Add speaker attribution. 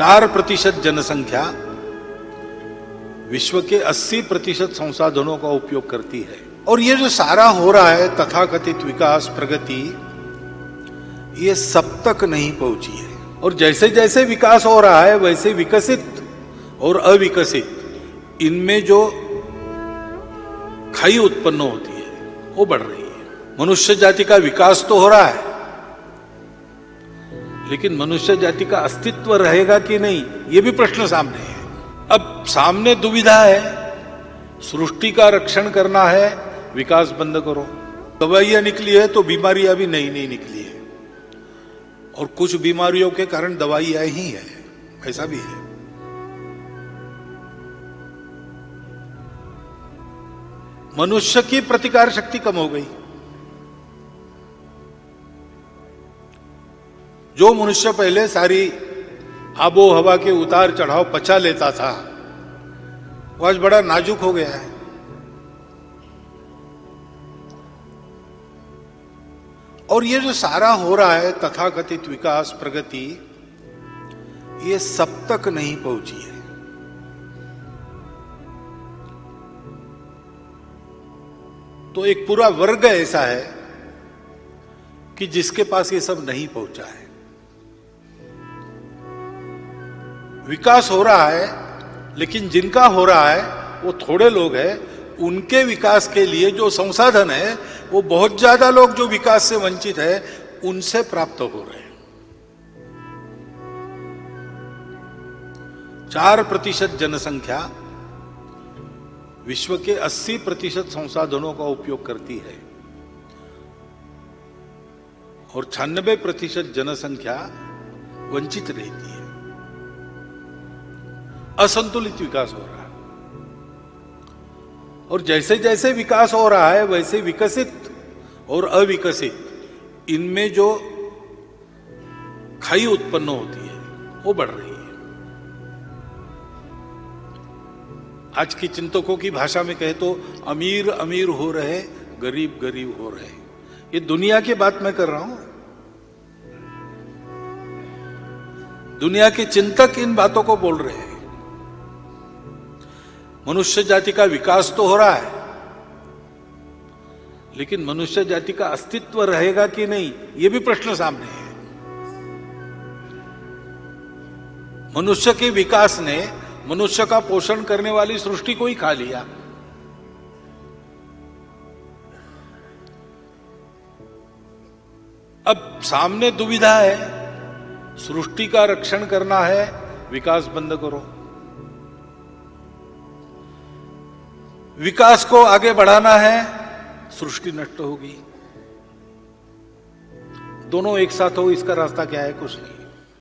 Speaker 1: 4% जनसंख्या विश्व के 80% संसाधनों का उपयोग करती है। और ये जो सारा हो रहा है तथाकथित विकास प्रगति, ये सब तक नहीं पहुंची है। और जैसे जैसे विकास हो रहा है वैसे विकसित और अविकसित इनमें जो खाई उत्पन्न होती है वो बढ़ रही है। मनुष्य जाति का विकास तो हो रहा है, लेकिन मनुष्य जाति का अस्तित्व रहेगा कि नहीं, ये भी प्रश्न सामने है। अब सामने दुविधा है, सृष्टि का रक्षण करना है, विकास बंद करो। दवाइयां निकली है तो बीमारियां भी नई नई निकली है, और कुछ बीमारियों के कारण दवाइयां ही है, ऐसा भी है। मनुष्य की प्रतिकार शक्ति कम हो गई। जो मनुष्य पहले सारी आबो हवा के उतार चढ़ाव पचा लेता था, वो आज बड़ा नाजुक हो गया है। और ये जो सारा हो रहा है तथाकथित विकास प्रगति, ये सब तक नहीं पहुंची है। तो एक पूरा वर्ग ऐसा है कि जिसके पास ये सब नहीं पहुंचा है। विकास हो रहा है, लेकिन जिनका हो रहा है वो थोड़े लोग हैं। उनके विकास के लिए जो संसाधन है वो बहुत ज्यादा लोग जो विकास से वंचित है उनसे प्राप्त हो रहे हैं। 4% जनसंख्या विश्व के 80% संसाधनों का उपयोग करती है, और 96% जनसंख्या वंचित रहती है। असंतुलित विकास हो रहा है। और जैसे जैसे विकास हो रहा है वैसे विकसित और अविकसित इनमें जो खाई उत्पन्न होती है वो बढ़ रही है। आज की चिंतकों की भाषा में कहे तो अमीर अमीर हो रहे, गरीब गरीब हो रहे। ये दुनिया की बात मैं कर रहा हूं। दुनिया के चिंतक इन बातों को बोल रहे हैं। मनुष्य जाति का विकास तो हो रहा है, लेकिन मनुष्य जाति का अस्तित्व रहेगा कि नहीं, यह भी प्रश्न सामने है। मनुष्य के विकास ने मनुष्य का पोषण करने वाली सृष्टि को ही खा लिया। अब सामने दुविधा है, सृष्टि का रक्षण करना है, विकास बंद करो। विकास को आगे बढ़ाना है, सृष्टि नष्ट होगी। दोनों एक साथ हो, इसका रास्ता क्या है? कुछ नहीं।